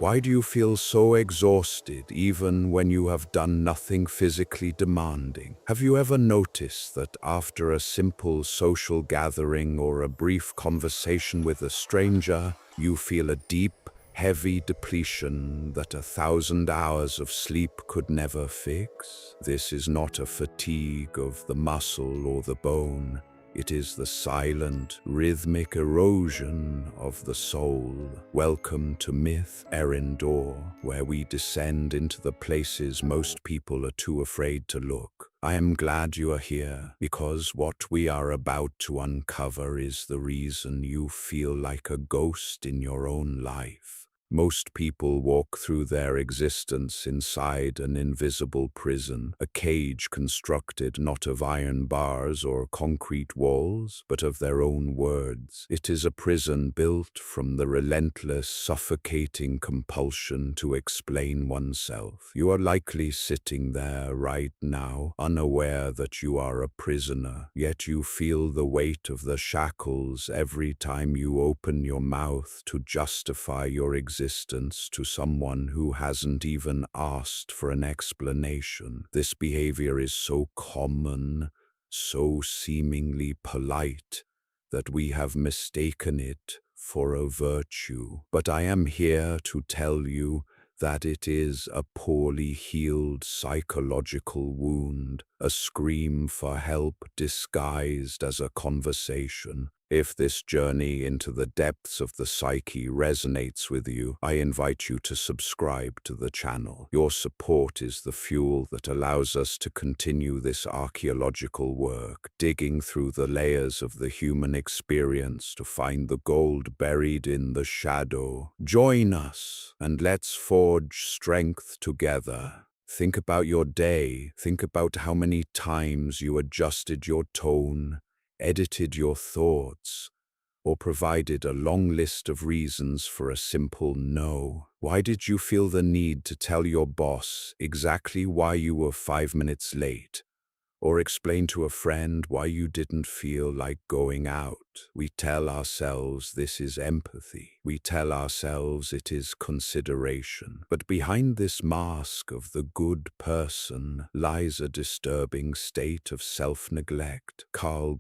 Why do you feel so exhausted even when you have done nothing physically demanding? Have you ever noticed that after a simple social gathering or a brief conversation with a stranger, you feel a deep, heavy depletion that 1,000 hours of sleep could never fix? This is not a fatigue of the muscle or the bone. It is the silent, rhythmic erosion of the soul. Welcome to Myth, Eryndor, where we descend into the places most people are too afraid to look. I am glad you are here, because what we are about to uncover is the reason you feel like a ghost in your own life. Most people walk through their existence inside an invisible prison, a cage constructed not of iron bars or concrete walls, but of their own words. It is a prison built from the relentless, suffocating compulsion to explain oneself. You are likely sitting there right now, unaware that you are a prisoner, yet you feel the weight of the shackles every time you open your mouth to justify your existence to someone who hasn't even asked for an explanation. This behavior is so common, so seemingly polite, that we have mistaken it for a virtue. But I am here to tell you that it is a poorly healed psychological wound, a scream for help disguised as a conversation. If this journey into the depths of the psyche resonates with you, I invite you to subscribe to the channel. Your support is the fuel that allows us to continue this archaeological work, digging through the layers of the human experience to find the gold buried in the shadow. Join us, and let's forge strength together. Think about your day. Think about how many times you adjusted your tone, edited your thoughts, or provided a long list of reasons for a simple no. Why did you feel the need to tell your boss exactly why you were 5 minutes late? Or explain to a friend why you didn't feel like going out? We tell ourselves this is empathy. We tell ourselves it is consideration. But behind this mask of the good person lies a disturbing state of self-neglect. Carl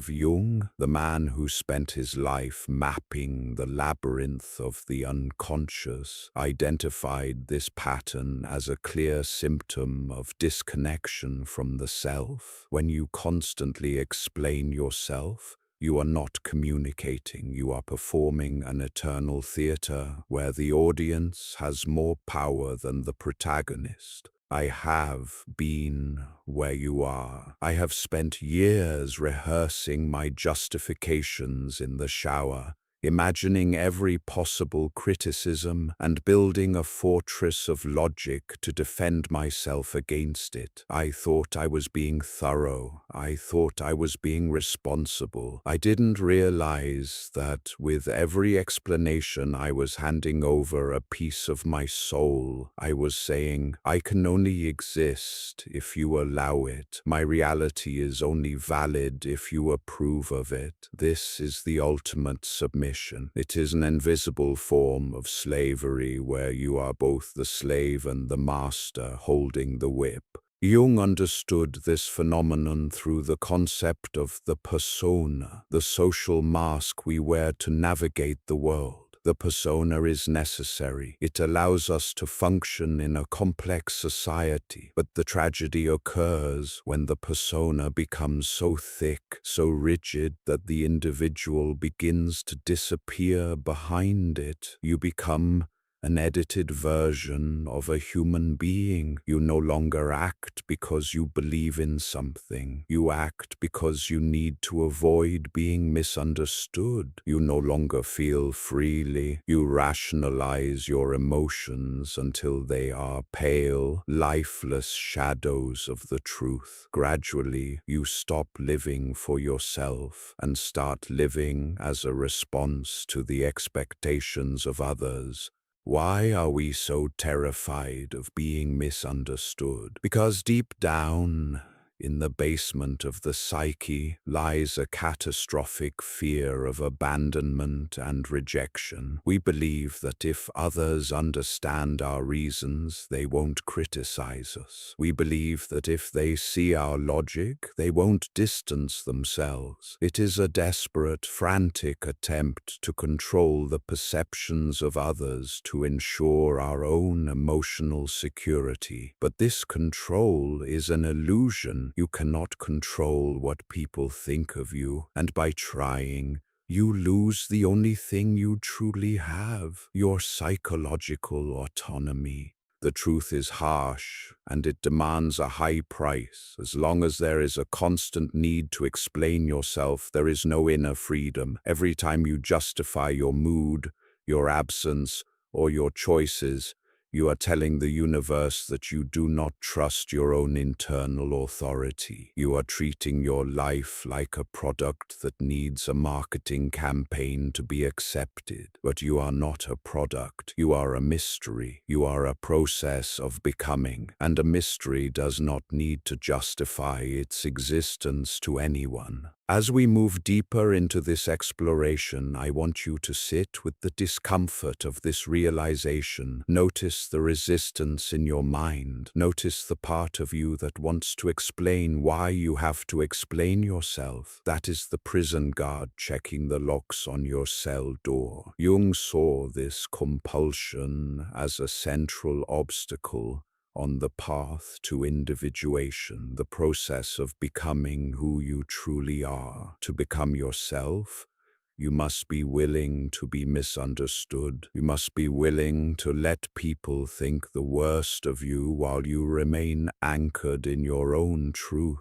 Jung, the man who spent his life mapping the labyrinth of the unconscious, identified this pattern as a clear symptom of disconnection from the self. When you constantly explain yourself, you are not communicating, you are performing an eternal theater where the audience has more power than the protagonist. I have been where you are. I have spent years rehearsing my justifications in the shower, imagining every possible criticism and building a fortress of logic to defend myself against it. I thought I was being thorough. I thought I was being responsible. I didn't realize that with every explanation I was handing over a piece of my soul. I was saying, I can only exist if you allow it. My reality is only valid if you approve of it. This is the ultimate submission. It is an invisible form of slavery where you are both the slave and the master holding the whip. Jung understood this phenomenon through the concept of the persona, the social mask we wear to navigate the world. The persona is necessary. It allows us to function in a complex society. But the tragedy occurs when the persona becomes so thick, so rigid, that the individual begins to disappear behind it. You become an edited version of a human being. You no longer act because you believe in something. You act because you need to avoid being misunderstood. You no longer feel freely. You rationalize your emotions until they are pale, lifeless shadows of the truth. Gradually, you stop living for yourself and start living as a response to the expectations of others. Why are we so terrified of being misunderstood? Because deep down, In the basement of the psyche lies a catastrophic fear of abandonment and rejection. We believe that if others understand our reasons, they won't criticize us. We believe that if they see our logic, they won't distance themselves. It is a desperate, frantic attempt to control the perceptions of others to ensure our own emotional security. But this control is an illusion. You cannot control what people think of you, and by trying, you lose the only thing you truly have, your psychological autonomy. The truth is harsh, and it demands a high price. As long as there is a constant need to explain yourself, there is no inner freedom. Every time you justify your mood, your absence, or your choices, you are telling the universe that you do not trust your own internal authority. You are treating your life like a product that needs a marketing campaign to be accepted. But you are not a product. You are a mystery. You are a process of becoming. And a mystery does not need to justify its existence to anyone. As we move deeper into this exploration, I want you to sit with the discomfort of this realization. Notice the resistance in your mind. Notice the part of you that wants to explain why you have to explain yourself. That is the prison guard checking the locks on your cell door. Jung saw this compulsion as a central obstacle on the path to individuation, the process of becoming who you truly are. To become yourself, you must be willing to be misunderstood. You must be willing to let people think the worst of you while you remain anchored in your own truth.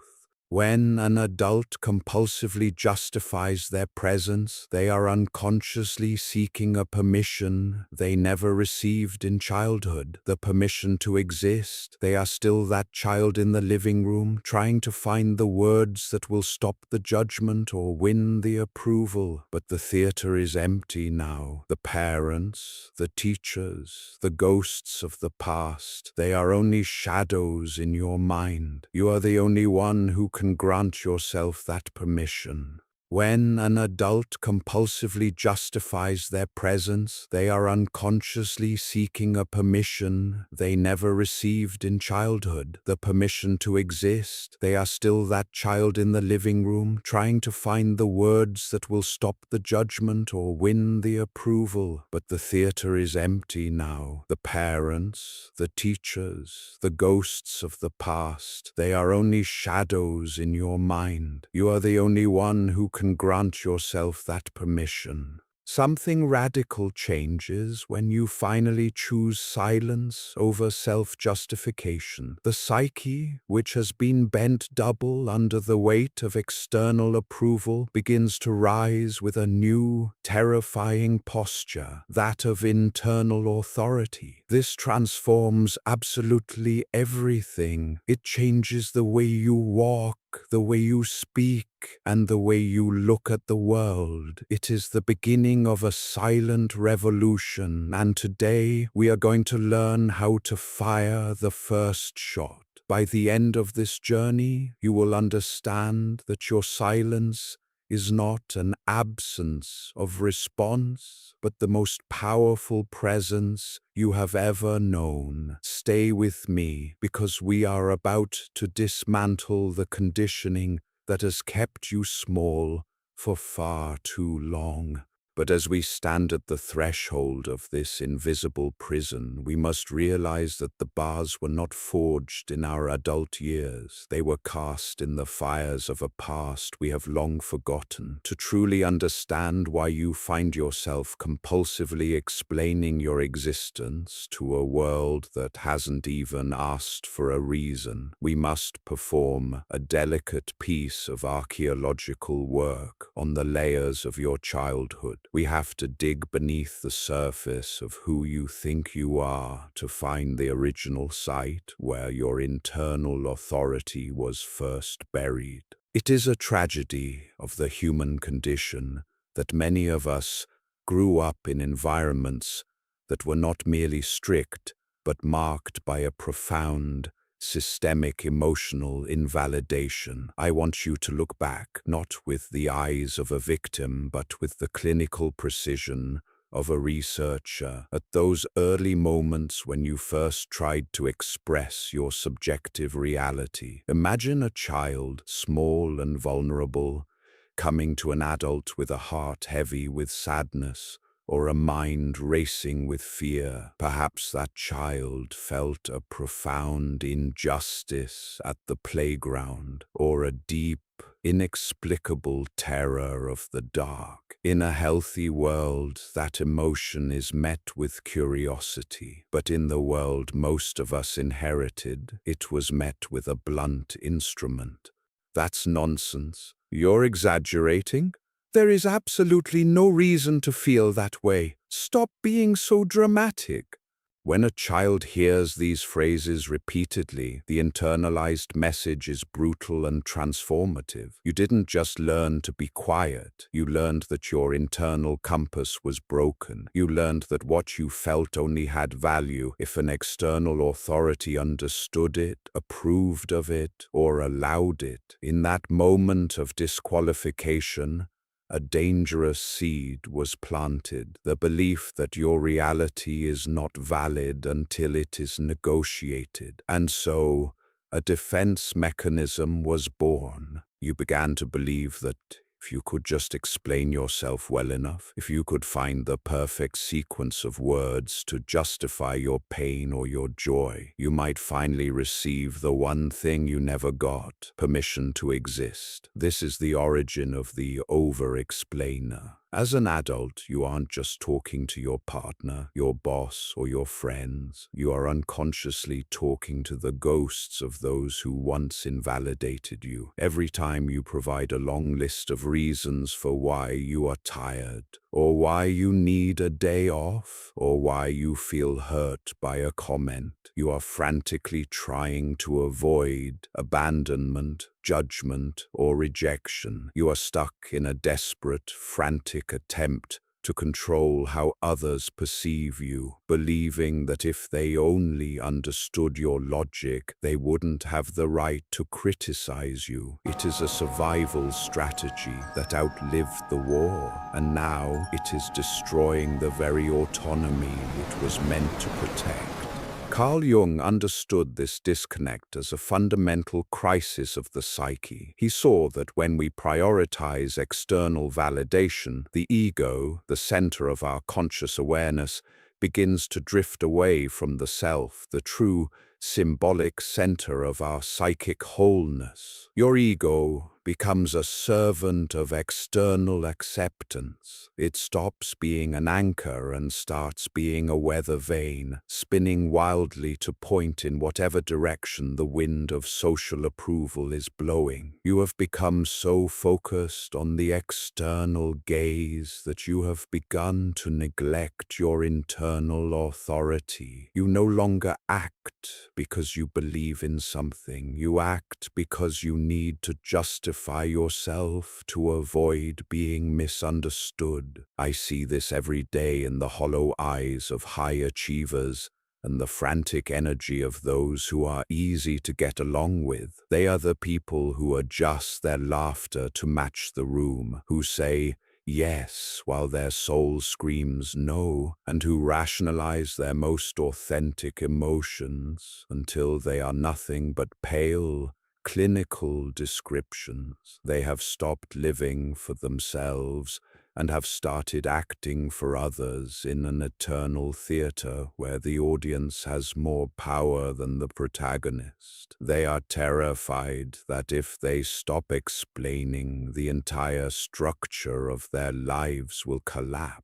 When an adult compulsively justifies their presence, they are unconsciously seeking a permission they never received in childhood, the permission to exist. They are still that child in the living room, trying to find the words that will stop the judgment or win the approval. But the theater is empty now. The parents, the teachers, the ghosts of the past, they are only shadows in your mind. You are the only one who can grant yourself that permission. When an adult compulsively justifies their presence, they are unconsciously seeking a permission they never received in childhood, the permission to exist. They are still that child in the living room, trying to find the words that will stop the judgment or win the approval. But the theater is empty now. The parents, the teachers, the ghosts of the past, they are only shadows in your mind. You are the only one who can grant yourself that permission. Something radical changes when you finally choose silence over self-justification. The psyche, which has been bent double under the weight of external approval, begins to rise with a new, terrifying posture, that of internal authority. This transforms absolutely everything. It changes the way you walk, the way you speak, and the way you look at the world. It is the beginning of a silent revolution, and today we are going to learn how to fire the first shot. By the end of this journey, you will understand that your silence is not an absence of response, but the most powerful presence you have ever known. Stay with me, because we are about to dismantle the conditioning that has kept you small for far too long. But as we stand at the threshold of this invisible prison, we must realize that the bars were not forged in our adult years. They were cast in the fires of a past we have long forgotten. To truly understand why you find yourself compulsively explaining your existence to a world that hasn't even asked for a reason, we must perform a delicate piece of archaeological work on the layers of your childhood. We have to dig beneath the surface of who you think you are to find the original site where your internal authority was first buried. It is a tragedy of the human condition that many of us grew up in environments that were not merely strict, but marked by a profound systemic emotional invalidation. I want you to look back, not with the eyes of a victim, but with the clinical precision of a researcher, at those early moments when you first tried to express your subjective reality. Imagine a child, small and vulnerable, coming to an adult with a heart heavy with sadness, or a mind racing with fear. Perhaps that child felt a profound injustice at the playground, or a deep, inexplicable terror of the dark. In a healthy world, that emotion is met with curiosity, but in the world most of us inherited, it was met with a blunt instrument. That's nonsense. You're exaggerating. There is absolutely no reason to feel that way. Stop being so dramatic. When a child hears these phrases repeatedly, the internalized message is brutal and transformative. You didn't just learn to be quiet. You learned that your internal compass was broken. You learned that what you felt only had value if an external authority understood it, approved of it, or allowed it. In that moment of disqualification, a dangerous seed was planted, the belief that your reality is not valid until it is negotiated. And so, a defense mechanism was born. You began to believe that if you could just explain yourself well enough, if you could find the perfect sequence of words to justify your pain or your joy, you might finally receive the one thing you never got: permission to exist. This is the origin of the over-explainer. As an adult, you aren't just talking to your partner, your boss, or your friends. You are unconsciously talking to the ghosts of those who once invalidated you. Every time you provide a long list of reasons for why you are tired, or why you need a day off, or why you feel hurt by a comment, you are frantically trying to avoid abandonment, judgment, or rejection. You are stuck in a desperate, frantic attempt to control how others perceive you, believing that if they only understood your logic, they wouldn't have the right to criticize you. It is a survival strategy that outlived the war, and now it is destroying the very autonomy it was meant to protect. Carl Jung understood this disconnect as a fundamental crisis of the psyche. He saw that when we prioritize external validation, the ego, the center of our conscious awareness, begins to drift away from the self, the true symbolic center of our psychic wholeness. Your ego becomes a servant of external acceptance. It stops being an anchor and starts being a weather vane, spinning wildly to point in whatever direction the wind of social approval is blowing. You have become so focused on the external gaze that you have begun to neglect your internal authority. You no longer act because you believe in something. You act because you need to justify yourself to avoid being misunderstood. I see this every day in the hollow eyes of high achievers and the frantic energy of those who are easy to get along with. They are the people who adjust their laughter to match the room, who say yes while their soul screams no, and who rationalize their most authentic emotions until they are nothing but pale, clinical descriptions. They have stopped living for themselves and have started acting for others in an eternal theater where the audience has more power than the protagonist. They are terrified that if they stop explaining, the entire structure of their lives will collapse.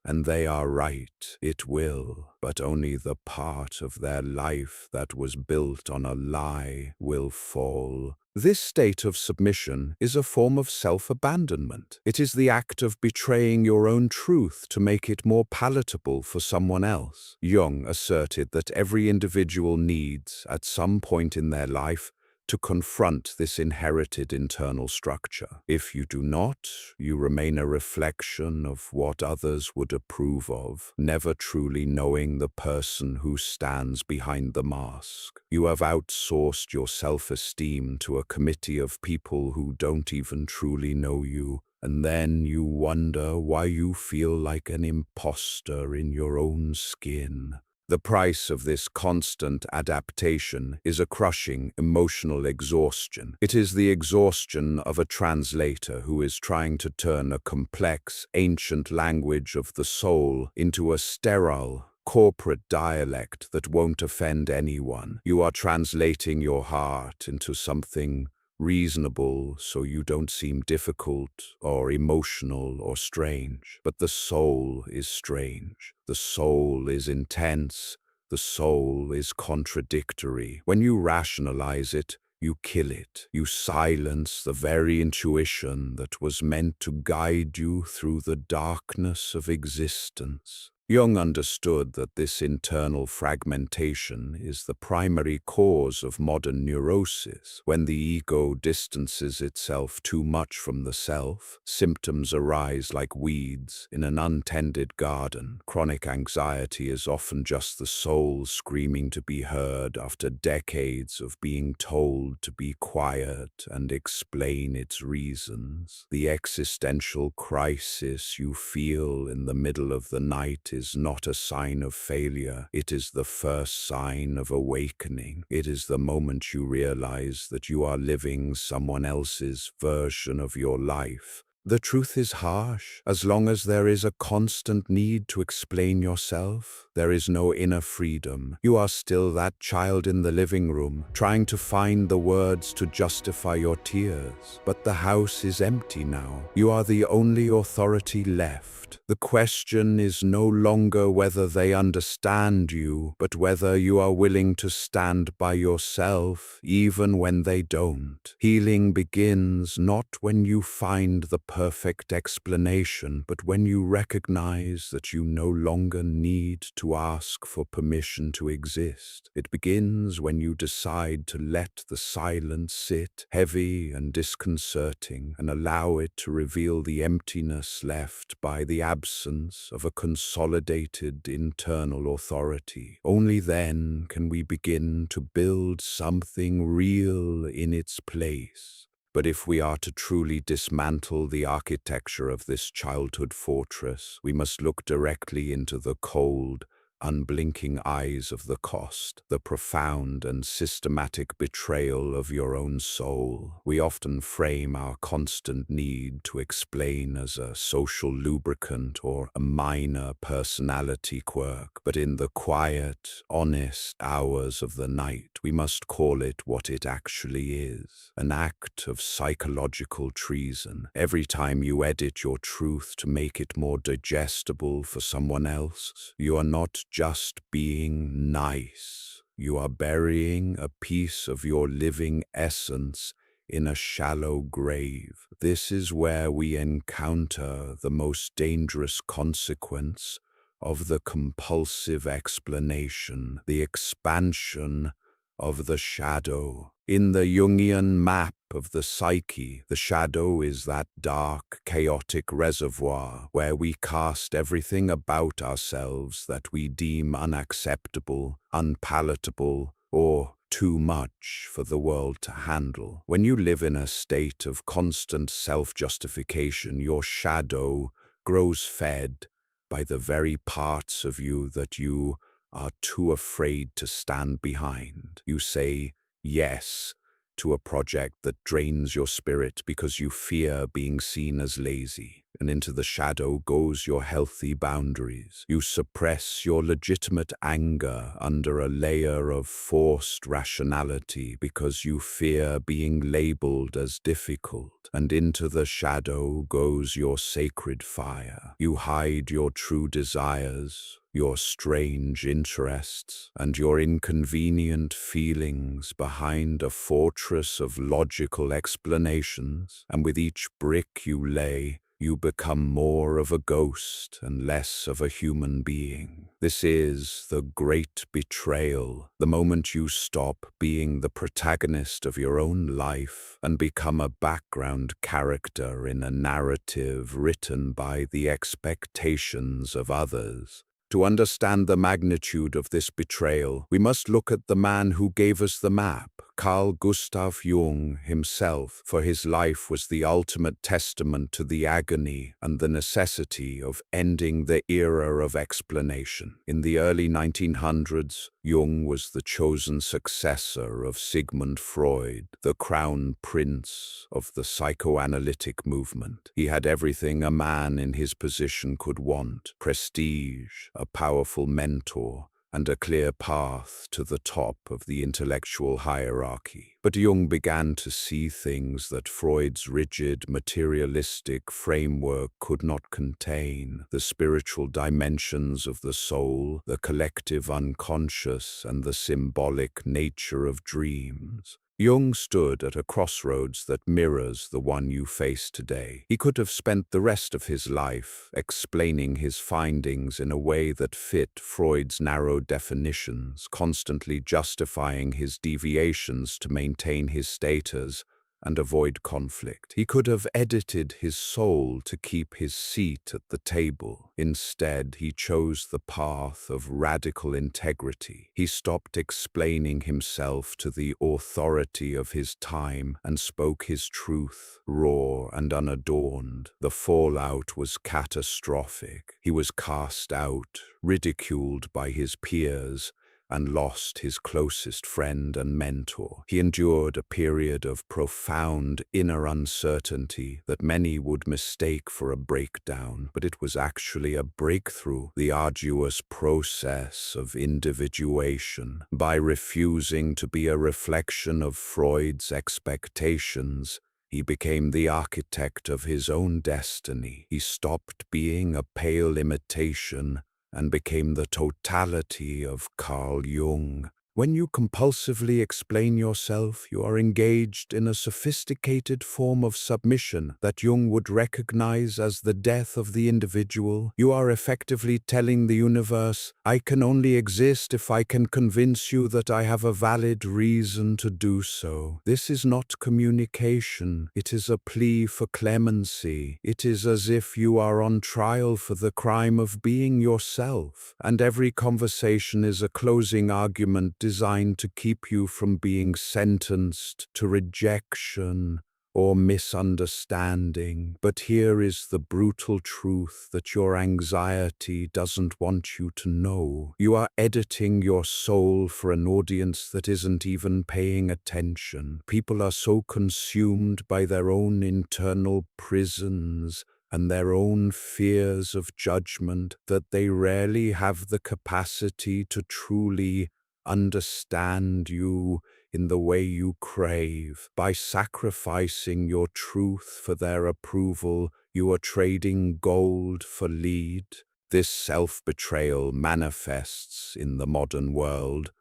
And they are right, it will, but only the part of their life that was built on a lie will fall. This state of submission is a form of self-abandonment. It is the act of betraying your own truth to make it more palatable for someone else. Jung asserted that every individual needs, at some point in their life, to confront this inherited internal structure. If you do not, you remain a reflection of what others would approve of, never truly knowing the person who stands behind the mask. You have outsourced your self-esteem to a committee of people who don't even truly know you, and then you wonder why you feel like an imposter in your own skin. The price of this constant adaptation is a crushing emotional exhaustion. It is the exhaustion of a translator who is trying to turn a complex, ancient language of the soul into a sterile, corporate dialect that won't offend anyone. You are translating your heart into something reasonable so you don't seem difficult or emotional or strange. But the soul is strange. The soul is intense. The soul is contradictory. When you rationalize it, you kill it. You silence the very intuition that was meant to guide you through the darkness of existence. Jung understood that this internal fragmentation is the primary cause of modern neurosis. When the ego distances itself too much from the self, symptoms arise like weeds in an untended garden. Chronic anxiety is often just the soul screaming to be heard after decades of being told to be quiet and explain its reasons. The existential crisis you feel in the middle of the night is not a sign of failure. It is the first sign of awakening. It is the moment you realize that you are living someone else's version of your life. The truth is harsh. As long as there is a constant need to explain yourself, there is no inner freedom. You are still that child in the living room, trying to find the words to justify your tears. But the house is empty now. You are the only authority left. The question is no longer whether they understand you, but whether you are willing to stand by yourself, even when they don't. Healing begins not when you find the perfect explanation, but when you recognize that you no longer need to ask for permission to exist. It begins when you decide to let the silence sit, heavy and disconcerting, and allow it to reveal the emptiness left by the absence of a consolidated internal authority. Only then can we begin to build something real in its place. But if we are to truly dismantle the architecture of this childhood fortress, we must look directly into the cold, unblinking eyes of the cost, the profound and systematic betrayal of your own soul. We often frame our constant need to explain as a social lubricant or a minor personality quirk, but in the quiet, honest hours of the night, we must call it what it actually is: an act of psychological treason. Every time you edit your truth to make it more digestible for someone else, you are not just being nice. You are burying a piece of your living essence in a shallow grave. This is where we encounter the most dangerous consequence of the compulsive explanation, the expansion of the shadow. In the Jungian map of the psyche, the shadow is that dark, chaotic reservoir where we cast everything about ourselves that we deem unacceptable, unpalatable, or too much for the world to handle. When you live in a state of constant self-justification, your shadow grows fed by the very parts of you that you are too afraid to stand behind. You say yes to a project that drains your spirit because you fear being seen as lazy. And into the shadow goes your healthy boundaries. You suppress your legitimate anger under a layer of forced rationality because you fear being labeled as difficult. And into the shadow goes your sacred fire. You hide your true desires, your strange interests, and your inconvenient feelings behind a fortress of logical explanations, and with each brick you lay, you become more of a ghost and less of a human being. This is the great betrayal, the moment you stop being the protagonist of your own life and become a background character in a narrative written by the expectations of others. To understand the magnitude of this betrayal, we must look at the man who gave us the map, Carl Gustav Jung himself, for his life was the ultimate testament to the agony and the necessity of ending the era of explanation. In the early 1900s, Jung was the chosen successor of Sigmund Freud, the crown prince of the psychoanalytic movement. He had everything a man in his position could want: prestige, a powerful mentor, and a clear path to the top of the intellectual hierarchy. But Jung began to see things that Freud's rigid, materialistic framework could not contain: the spiritual dimensions of the soul, the collective unconscious, and the symbolic nature of dreams. Jung stood at a crossroads that mirrors the one you face today. He could have spent the rest of his life explaining his findings in a way that fit Freud's narrow definitions, constantly justifying his deviations to maintain his status and avoid conflict. He could have edited his soul to keep his seat at the table. Instead, he chose the path of radical integrity. He stopped explaining himself to the authority of his time and spoke his truth, raw and unadorned. The fallout was catastrophic. He was cast out, ridiculed by his peers, and lost his closest friend and mentor. He endured a period of profound inner uncertainty that many would mistake for a breakdown, but it was actually a breakthrough, the arduous process of individuation. By refusing to be a reflection of Freud's expectations, he became the architect of his own destiny. He stopped being a pale imitation and became the totality of Carl Jung. When you compulsively explain yourself, you are engaged in a sophisticated form of submission that Jung would recognize as the death of the individual. You are effectively telling the universe, "I can only exist if I can convince you that I have a valid reason to do so." This is not communication. It is a plea for clemency. It is as if you are on trial for the crime of being yourself, and every conversation is a closing argument designed to keep you from being sentenced to rejection or misunderstanding. But here is the brutal truth that your anxiety doesn't want you to know. You are editing your soul for an audience that isn't even paying attention. People are so consumed by their own internal prisons and their own fears of judgment that they rarely have the capacity to truly understand you in the way you crave. By sacrificing your truth for their approval, you are trading gold for lead. This self-betrayal manifests in the modern world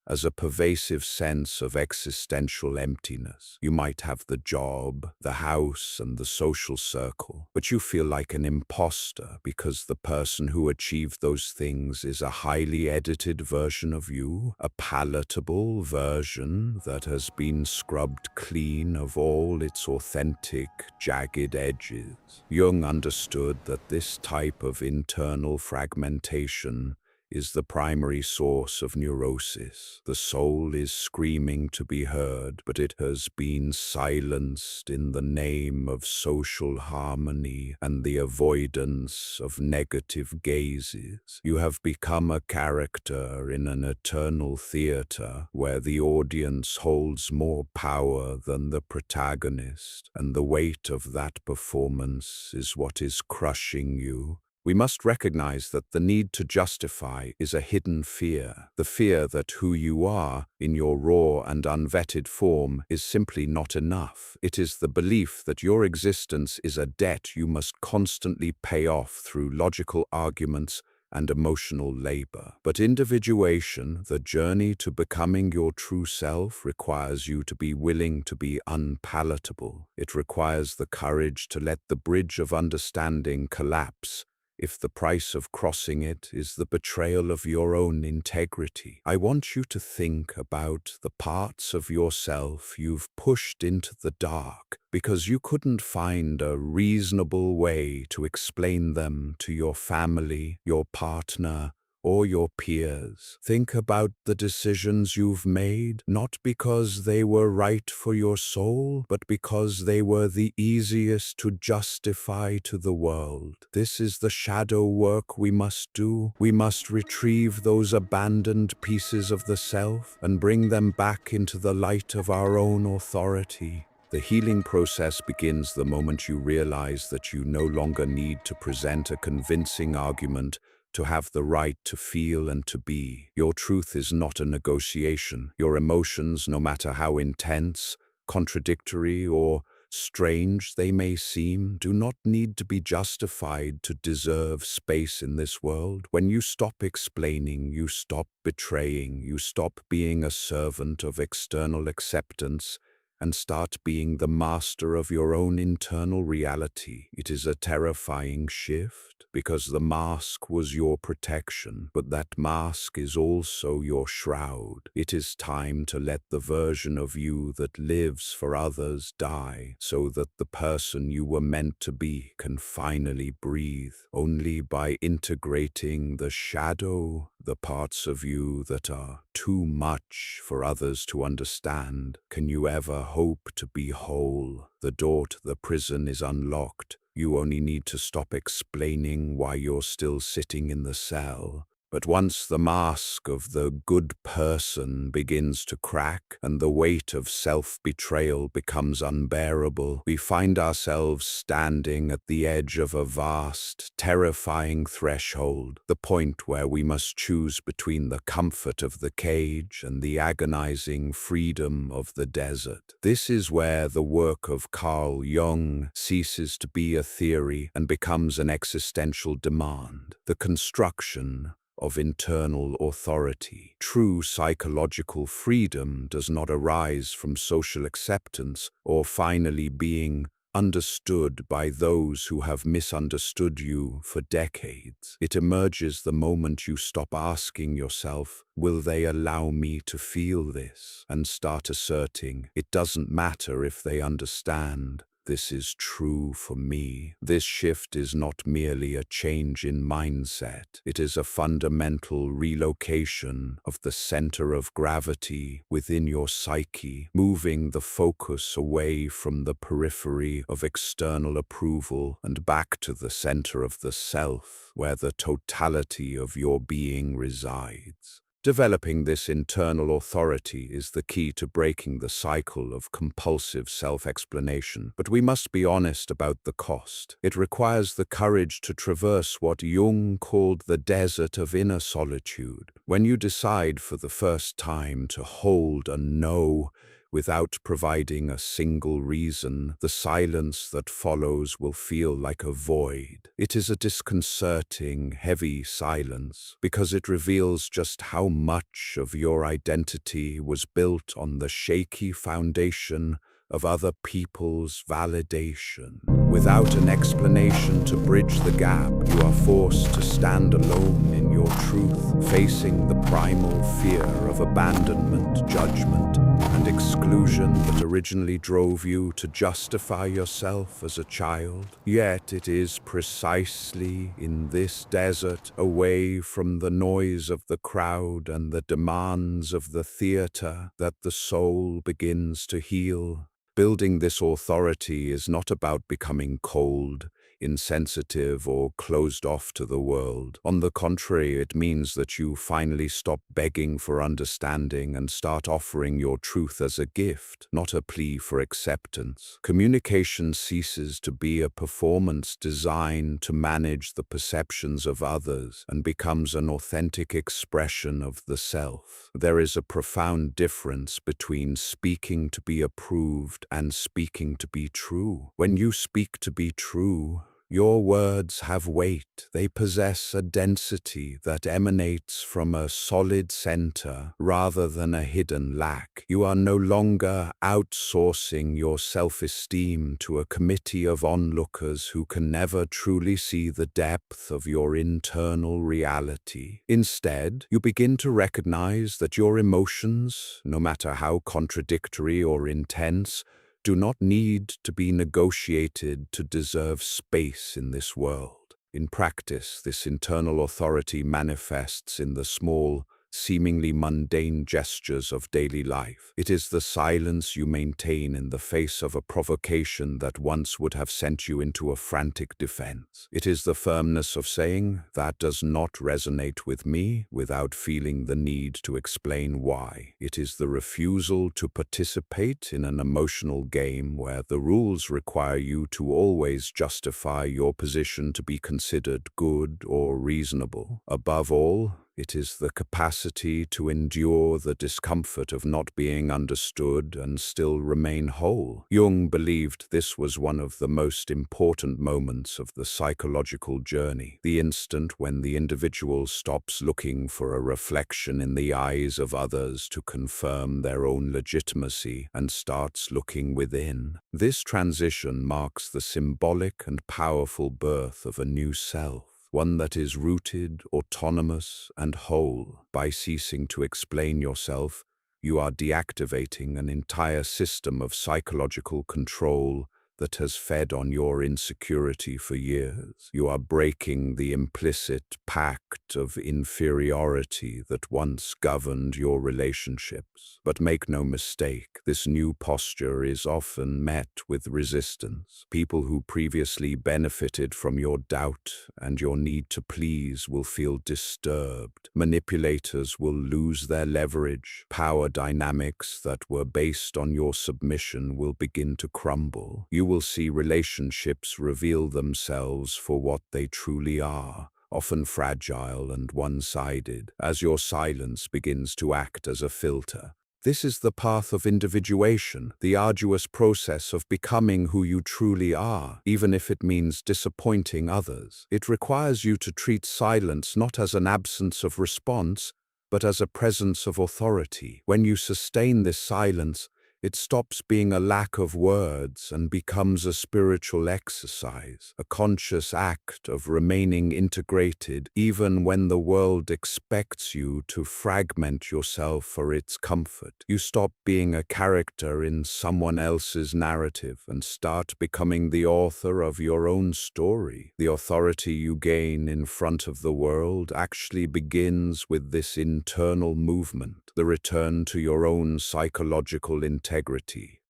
as a pervasive sense of existential emptiness. You might have the job, the house, and the social circle, but you feel like an imposter because the person who achieved those things is a highly edited version of you, a palatable version that has been scrubbed clean of all its authentic, jagged edges. Jung understood that this type of internal fragmentation is the primary source of neurosis. The soul is screaming to be heard, but it has been silenced in the name of social harmony and the avoidance of negative gazes. You have become a character in an eternal theater where the audience holds more power than the protagonist, and the weight of that performance is what is crushing you. We must recognize that the need to justify is a hidden fear, the fear that who you are, in your raw and unvetted form, is simply not enough. It is the belief that your existence is a debt you must constantly pay off through logical arguments and emotional labor. But individuation, the journey to becoming your true self, requires you to be willing to be unpalatable. It requires the courage to let the bridge of understanding collapse if the price of crossing it is the betrayal of your own integrity. I want you to think about the parts of yourself you've pushed into the dark because you couldn't find a reasonable way to explain them to your family, your partner, or your peers. Think about the decisions you've made, not because they were right for your soul, but because they were the easiest to justify to the world. This is the shadow work we must do. We must retrieve those abandoned pieces of the self and bring them back into the light of our own authority. The healing process begins the moment you realize that you no longer need to present a convincing argument to have the right to feel and to be. Your truth is not a negotiation. Your emotions, no matter how intense, contradictory, or strange they may seem, do not need to be justified to deserve space in this world. When you stop explaining, you stop betraying, you stop being a servant of external acceptance, and start being the master of your own internal reality. It is a terrifying shift because the mask was your protection, but that mask is also your shroud. It is time to let the version of you that lives for others die, so that the person you were meant to be can finally breathe. Only by integrating the shadow, the parts of you that are too much for others to understand, can you ever hope to be whole. The door to the prison is unlocked. You only need to stop explaining why you're still sitting in the cell. But once the mask of the good person begins to crack and the weight of self-betrayal becomes unbearable, we find ourselves standing at the edge of a vast, terrifying threshold, the point where we must choose between the comfort of the cage and the agonizing freedom of the desert. This is where the work of Carl Jung ceases to be a theory and becomes an existential demand. The construction of internal authority. True psychological freedom does not arise from social acceptance or finally being understood by those who have misunderstood you for decades. It emerges the moment you stop asking yourself, will they allow me to feel this? And start asserting, it doesn't matter if they understand. This is true for me. This shift is not merely a change in mindset. It is a fundamental relocation of the center of gravity within your psyche, moving the focus away from the periphery of external approval and back to the center of the self, where the totality of your being resides. Developing this internal authority is the key to breaking the cycle of compulsive self-explanation. But we must be honest about the cost. It requires the courage to traverse what Jung called the desert of inner solitude. When you decide for the first time to hold a no without providing a single reason, the silence that follows will feel like a void. It is a disconcerting, heavy silence because it reveals just how much of your identity was built on the shaky foundation of other people's validation. Without an explanation to bridge the gap, you are forced to stand alone in your truth, facing the primal fear of abandonment, judgment, and exclusion that originally drove you to justify yourself as a child. Yet it is precisely in this desert, away from the noise of the crowd and the demands of the theater, that the soul begins to heal. Building this authority is not about becoming cold, insensitive, or closed off to the world. On the contrary, it means that you finally stop begging for understanding and start offering your truth as a gift, not a plea for acceptance. Communication ceases to be a performance designed to manage the perceptions of others and becomes an authentic expression of the self. There is a profound difference between speaking to be approved and speaking to be true. When you speak to be true, Your words have weight. They possess a density that emanates from a solid center rather than a hidden lack. You are no longer outsourcing your self-esteem to a committee of onlookers who can never truly see the depth of your internal reality. Instead, you begin to recognize that your emotions, no matter how contradictory or intense, do not need to be negotiated to deserve space in this world. In practice, this internal authority manifests in the small, seemingly mundane gestures of daily life. It is the silence you maintain in the face of a provocation that once would have sent you into a frantic defense. It is the firmness of saying, "That does not resonate with me," without feeling the need to explain why. It is the refusal to participate in an emotional game where the rules require you to always justify your position to be considered good or reasonable. Above all, it is the capacity to endure the discomfort of not being understood and still remain whole. Jung believed this was one of the most important moments of the psychological journey, the instant when the individual stops looking for a reflection in the eyes of others to confirm their own legitimacy and starts looking within. This transition marks the symbolic and powerful birth of a new self, one that is rooted, autonomous, and whole. By ceasing to explain yourself, you are deactivating an entire system of psychological control that has fed on your insecurity for years. You are breaking the implicit pact of inferiority that once governed your relationships. But make no mistake, this new posture is often met with resistance. People who previously benefited from your doubt and your need to please will feel disturbed. Manipulators will lose their leverage. Power dynamics that were based on your submission will begin to crumble. You will see relationships reveal themselves for what they truly are, often fragile and one-sided, as your silence begins to act as a filter. This is the path of individuation, the arduous process of becoming who you truly are, even if it means disappointing others. It requires you to treat silence not as an absence of response, but as a presence of authority. When you sustain this silence, it stops being a lack of words and becomes a spiritual exercise, a conscious act of remaining integrated even when the world expects you to fragment yourself for its comfort. You stop being a character in someone else's narrative and start becoming the author of your own story. The authority you gain in front of the world actually begins with this internal movement, the return to your own psychological integrity.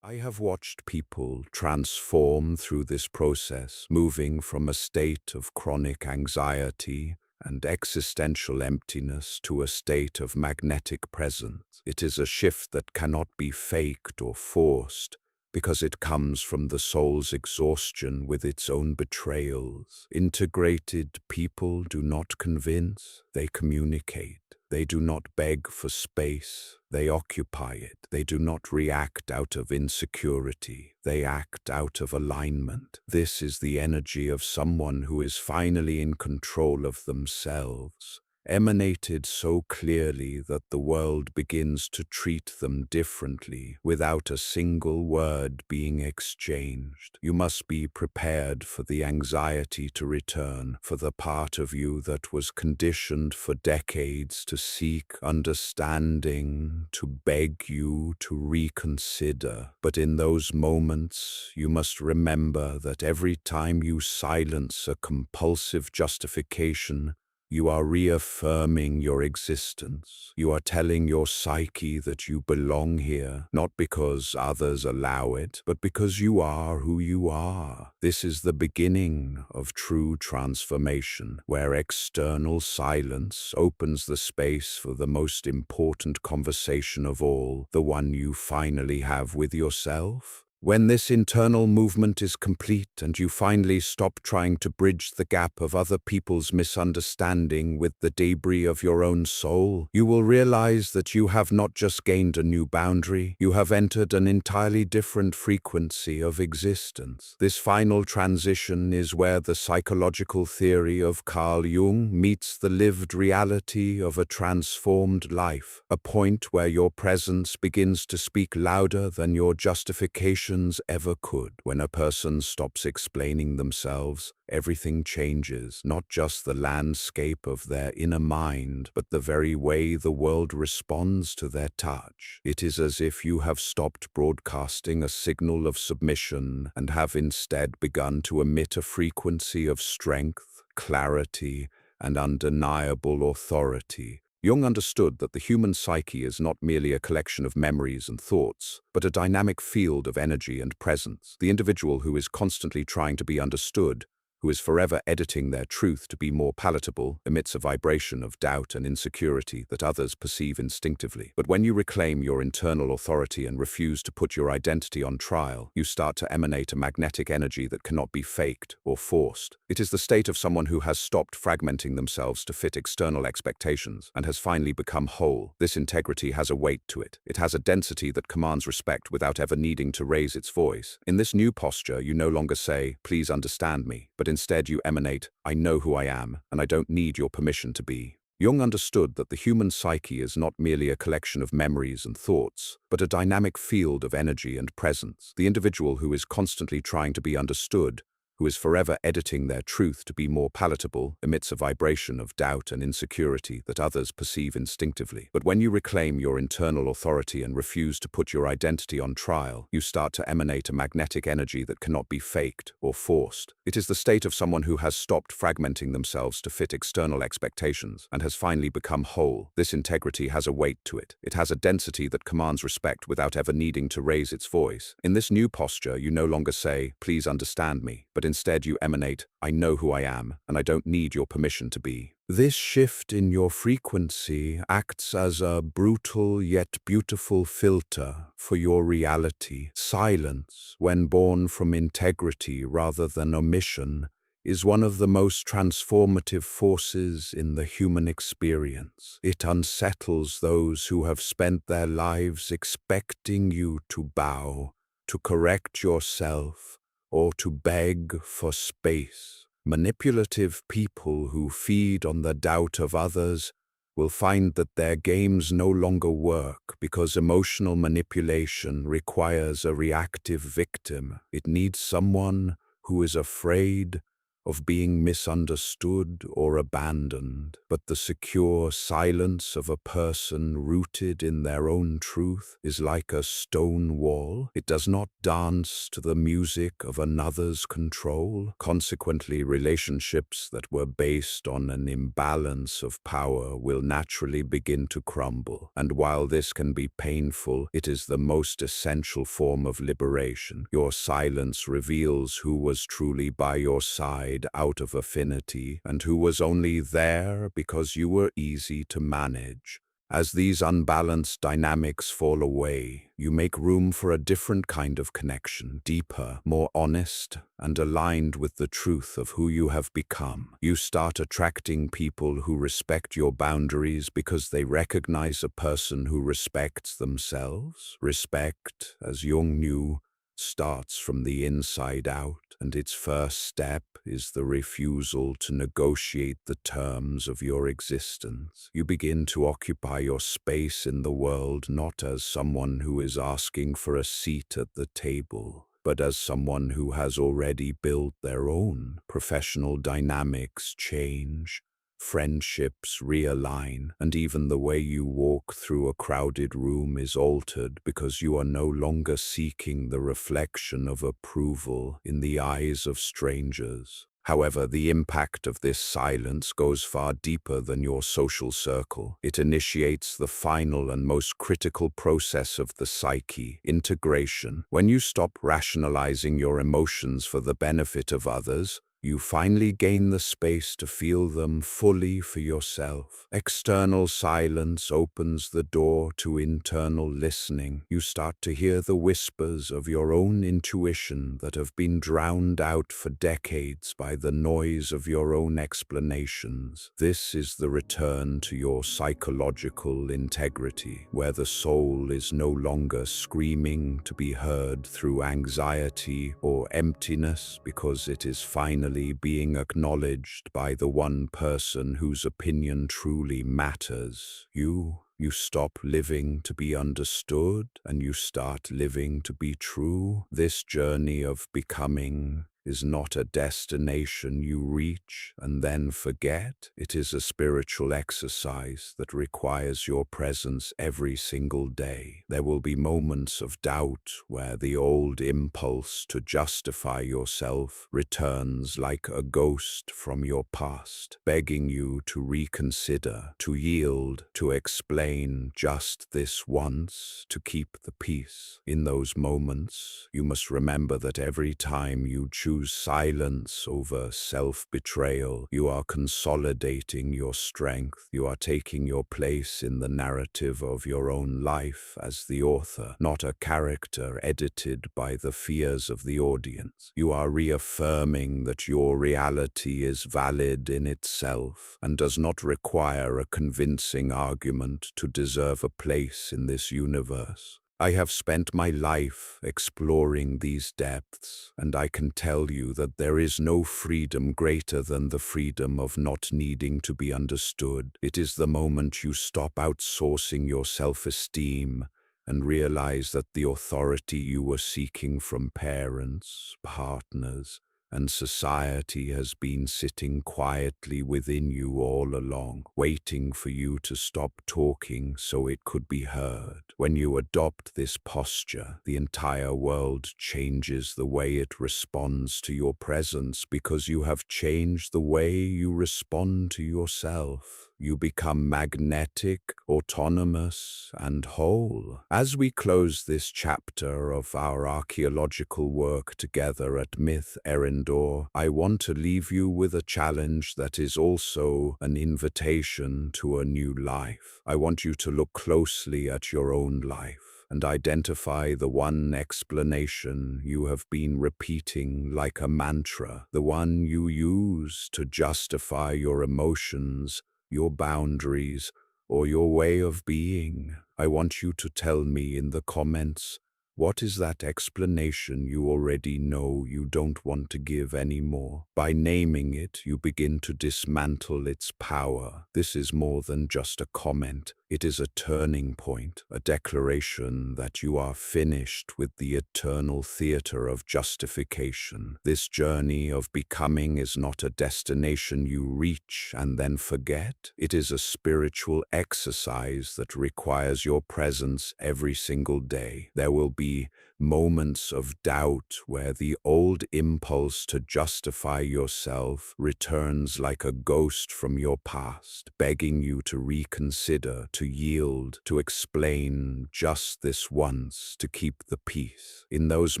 I have watched people transform through this process, moving from a state of chronic anxiety and existential emptiness to a state of magnetic presence. It is a shift that cannot be faked or forced, because it comes from the soul's exhaustion with its own betrayals. Integrated people do not convince, they communicate. They do not beg for space, they occupy it. They do not react out of insecurity, they act out of alignment. This is the energy of someone who is finally in control of themselves, emanated so clearly that the world begins to treat them differently without a single word being exchanged. You must be prepared for the anxiety to return, for the part of you that was conditioned for decades to seek understanding, to beg you to reconsider. But in those moments, you must remember that every time you silence a compulsive justification, you are reaffirming your existence. You are telling your psyche that you belong here, not because others allow it, but because you are who you are. This is the beginning of true transformation, where external silence opens the space for the most important conversation of all, the one you finally have with yourself. When this internal movement is complete and you finally stop trying to bridge the gap of other people's misunderstanding with the debris of your own soul, you will realize that you have not just gained a new boundary, you have entered an entirely different frequency of existence. This final transition is where the psychological theory of Carl Jung meets the lived reality of a transformed life, a point where your presence begins to speak louder than your justifications ever could. When a person stops explaining themselves, everything changes, not just the landscape of their inner mind, but the very way the world responds to their touch. It is as if you have stopped broadcasting a signal of submission and have instead begun to emit a frequency of strength, clarity, and undeniable authority. Jung understood that the human psyche is not merely a collection of memories and thoughts, but a dynamic field of energy and presence. The individual who is constantly trying to be understood, who is forever editing their truth to be more palatable, emits a vibration of doubt and insecurity that others perceive instinctively. But when you reclaim your internal authority and refuse to put your identity on trial, you start to emanate a magnetic energy that cannot be faked or forced. It is the state of someone who has stopped fragmenting themselves to fit external expectations and has finally become whole. This integrity has a weight to it. It has a density that commands respect without ever needing to raise its voice. In this new posture, you no longer say, "Please understand me," but instead you emanate, "I know who I am, and I don't need your permission to be." Jung understood that the human psyche is not merely a collection of memories and thoughts, but a dynamic field of energy and presence. The individual who is constantly trying to be understood, who is forever editing their truth to be more palatable, emits a vibration of doubt and insecurity that others perceive instinctively. But when you reclaim your internal authority and refuse to put your identity on trial, you start to emanate a magnetic energy that cannot be faked or forced. It is the state of someone who has stopped fragmenting themselves to fit external expectations and has finally become whole. This integrity has a weight to it. It has a density that commands respect without ever needing to raise its voice. In this new posture, you no longer say, "Please understand me," but instead you emanate, "I know who I am, and I don't need your permission to be." This shift in your frequency acts as a brutal yet beautiful filter for your reality. Silence, when born from integrity rather than omission, is one of the most transformative forces in the human experience. It unsettles those who have spent their lives expecting you to bow, to correct yourself, or to beg for space. Manipulative people who feed on the doubt of others will find that their games no longer work because emotional manipulation requires a reactive victim. It needs someone who is afraid of being misunderstood or abandoned, but the secure silence of a person rooted in their own truth is like a stone wall. It does not dance to the music of another's control. Consequently, relationships that were based on an imbalance of power will naturally begin to crumble. And while this can be painful, it is the most essential form of liberation. Your silence reveals who was truly by your side out of affinity and who was only there because you were easy to manage. As these unbalanced dynamics fall away, you make room for a different kind of connection, deeper, more honest, and aligned with the truth of who you have become. You start attracting people who respect your boundaries because they recognize a person who respects themselves. Respect, as Jung knew, starts from the inside out, and its first step is the refusal to negotiate the terms of your existence. You begin to occupy your space in the world not as someone who is asking for a seat at the table, but as someone who has already built their own. Professional dynamics change, friendships realign, and even the way you walk through a crowded room is altered because you are no longer seeking the reflection of approval in the eyes of strangers. However, the impact of this silence goes far deeper than your social circle. It initiates the final and most critical process of the psyche, integration. When you stop rationalizing your emotions for the benefit of others, You finally gain the space to feel them fully for yourself. External silence opens the door to internal listening. You start to hear the whispers of your own intuition that have been drowned out for decades by the noise of your own explanations. This is the return to your psychological integrity, where the soul is no longer screaming to be heard through anxiety or emptiness, because it is finally being acknowledged by the one person whose opinion truly matters. You stop living to be understood and you start living to be true. This journey of becoming is not a destination you reach and then forget. It is a spiritual exercise that requires your presence every single day. There will be moments of doubt where the old impulse to justify yourself returns like a ghost from your past, begging you to reconsider, to yield, to explain just this once, to keep the peace. In those moments, you must remember that every time you choose silence over self-betrayal, you are consolidating your strength. You are taking your place in the narrative of your own life as the author, not a character edited by the fears of the audience. You are reaffirming that your reality is valid in itself and does not require a convincing argument to deserve a place in this universe. I have spent my life exploring these depths, and I can tell you that there is no freedom greater than the freedom of not needing to be understood. It is the moment you stop outsourcing your self-esteem and realize that the authority you were seeking from parents, partners, and society has been sitting quietly within you all along, waiting for you to stop talking so it could be heard. When you adopt this posture, the entire world changes the way it responds to your presence, because you have changed the way you respond to yourself. You become magnetic, autonomous, and whole. As we close this chapter of our archaeological work together at Myth Eryndor, I want to leave you with a challenge that is also an invitation to a new life. I want you to look closely at your own life and identify the one explanation you have been repeating like a mantra, the one you use to justify your emotions, your boundaries, or your way of being. I want you to tell me in the comments, what is that explanation you already know you don't want to give anymore? By naming it, you begin to dismantle its power. This is more than just a comment. It is a turning point, a declaration that you are finished with the eternal theater of justification. This journey of becoming is not a destination you reach and then forget. It is a spiritual exercise that requires your presence every single day. There will be moments of doubt where the old impulse to justify yourself returns like a ghost from your past, begging you to reconsider, to yield, to explain just this once, to keep the peace. In those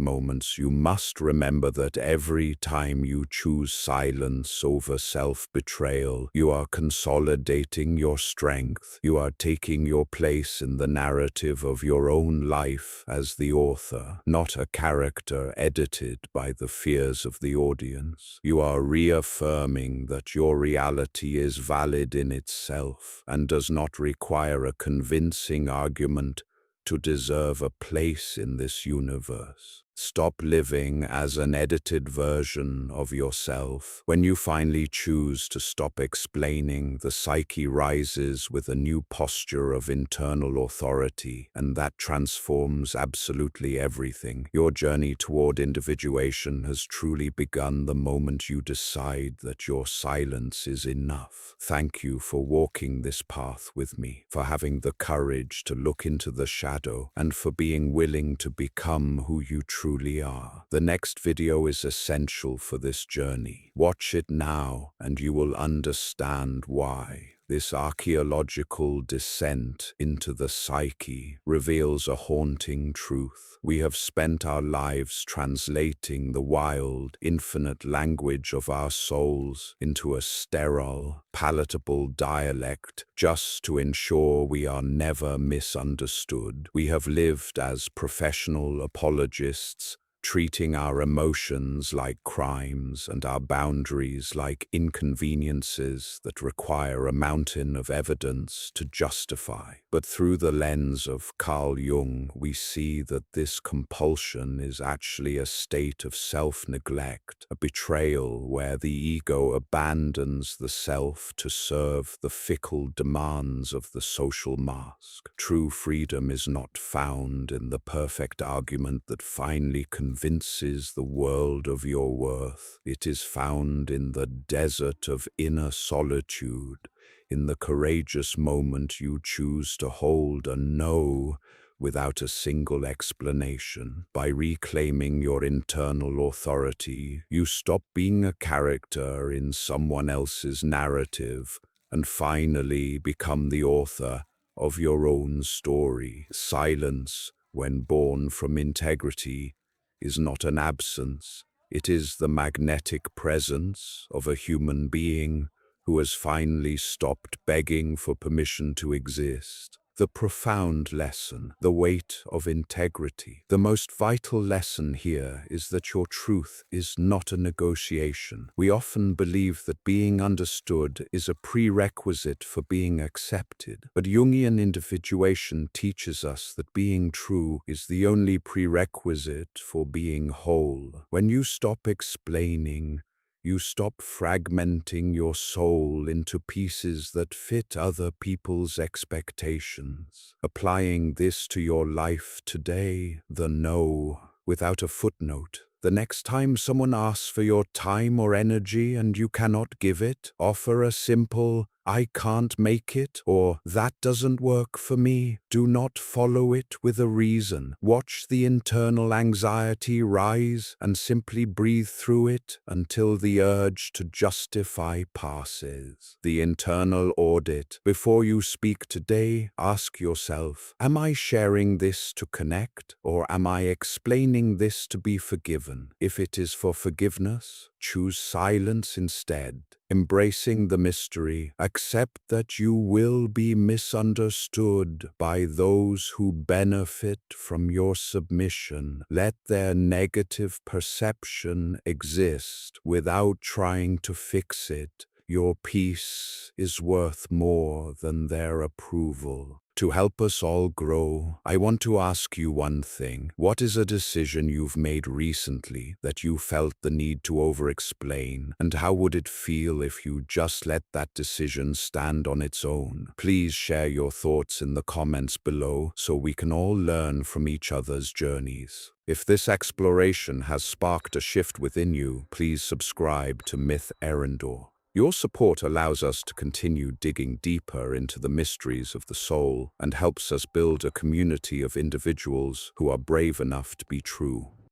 moments, you must remember that every time you choose silence over self-betrayal, you are consolidating your strength. You are taking your place in the narrative of your own life as the author, not a character edited by the fears of the audience. You are reaffirming that your reality is valid in itself and does not require a convincing argument to deserve a place in this universe. Stop living as an edited version of yourself. When you finally choose to stop explaining, the psyche rises with a new posture of internal authority, and that transforms absolutely everything. Your journey toward individuation has truly begun the moment you decide that your silence is enough. Thank you for walking this path with me, for having the courage to look into the shadow, and for being willing to become who you truly are. The next video is essential for this journey. Watch it now, and you will understand why. This archaeological descent into the psyche reveals a haunting truth. We have spent our lives translating the wild, infinite language of our souls into a sterile, palatable dialect just to ensure we are never misunderstood. We have lived as professional apologists, treating our emotions like crimes and our boundaries like inconveniences that require a mountain of evidence to justify. But through the lens of Carl Jung, we see that this compulsion is actually a state of self-neglect, a betrayal where the ego abandons the self to serve the fickle demands of the social mask. True freedom is not found in the perfect argument that finally convinces the world of your worth. It is found in the desert of inner solitude, in the courageous moment you choose to hold a no without a single explanation. By reclaiming your internal authority, you stop being a character in someone else's narrative and finally become the author of your own story. Silence, when born from integrity, is not an absence. It is the magnetic presence of a human being who has finally stopped begging for permission to exist. The profound lesson, the weight of integrity. The most vital lesson here is that your truth is not a negotiation. We often believe that being understood is a prerequisite for being accepted, but Jungian individuation teaches us that being true is the only prerequisite for being whole. When you stop explaining, you stop fragmenting your soul into pieces that fit other people's expectations. Applying this to your life today, the no, without a footnote. The next time someone asks for your time or energy and you cannot give it, offer a simple, "I can't make it," or "that doesn't work for me." Do not follow it with a reason. Watch the internal anxiety rise and simply breathe through it until the urge to justify passes. The internal audit. Before you speak today, ask yourself, am I sharing this to connect, or am I explaining this to be forgiven? If it is for forgiveness, choose silence instead. Embracing the mystery, accept that you will be misunderstood by those who benefit from your submission. Let their negative perception exist without trying to fix it. Your peace is worth more than their approval. To help us all grow, I want to ask you one thing. What is a decision you've made recently that you felt the need to over-explain, and how would it feel if you just let that decision stand on its own? Please share your thoughts in the comments below so we can all learn from each other's journeys. If this exploration has sparked a shift within you, please subscribe to Myth Eryndor. Your support allows us to continue digging deeper into the mysteries of the soul and helps us build a community of individuals who are brave enough to be true.